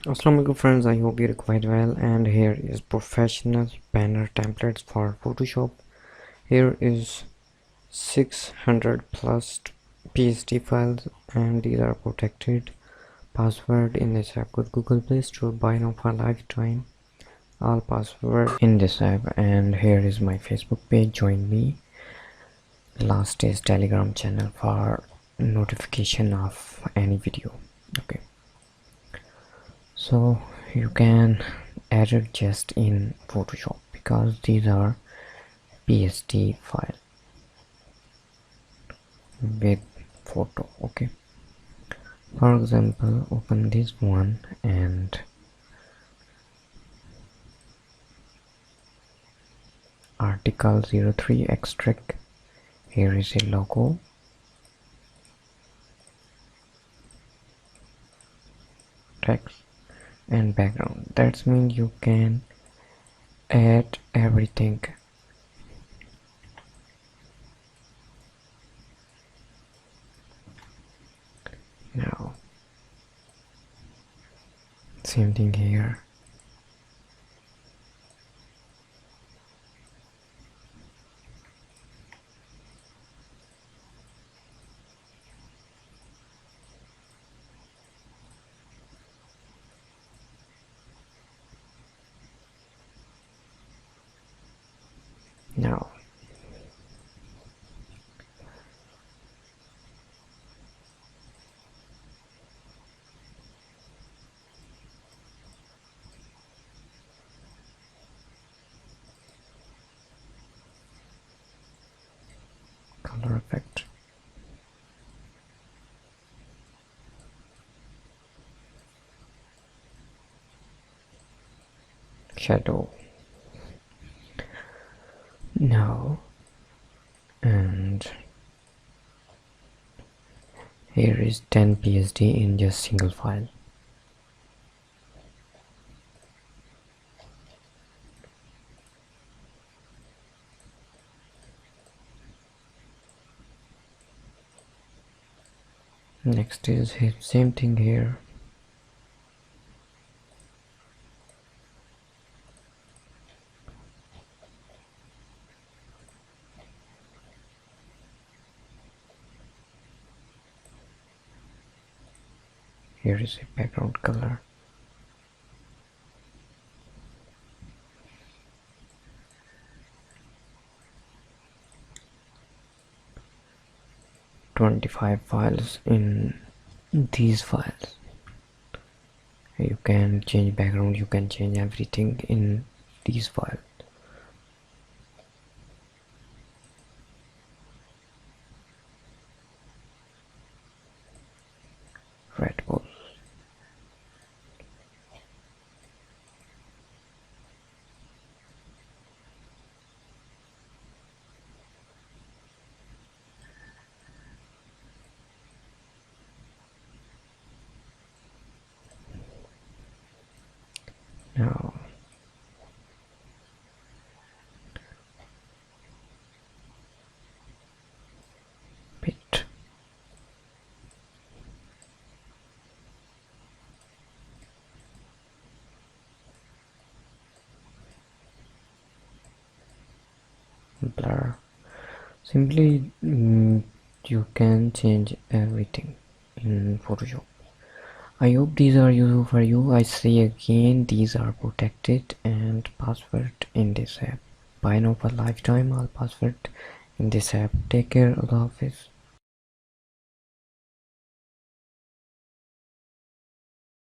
Assalamualaikum friends, I hope you're quite well, and here is professional banner templates for Photoshop. Here is 600 plus PSD files, and these are protected. Password in this app with Google Play Store, buy now for lifetime. All password in this app, and here is my Facebook page, join me. Last is Telegram channel for notification of any video. Okay, so you can edit just in Photoshop because these are PSD file with photo. Okay, for example, open this one and article 03 extract. Here is a logo, text and background. That means you can add everything. Now same thing here. Now color effect, shadow. Now, and here is 10 PSD in just single file. Next is same thing here. Here is a background color. "25 files in these files. You can change background, you can change everything in these files. Red Bull. Now bit. Blur. Simply you can change everything in Photoshop. I hope these are useful for you. I say again, these are protected and password in this app. Buy now for lifetime, all password in this app. Take care, Allah Hafiz.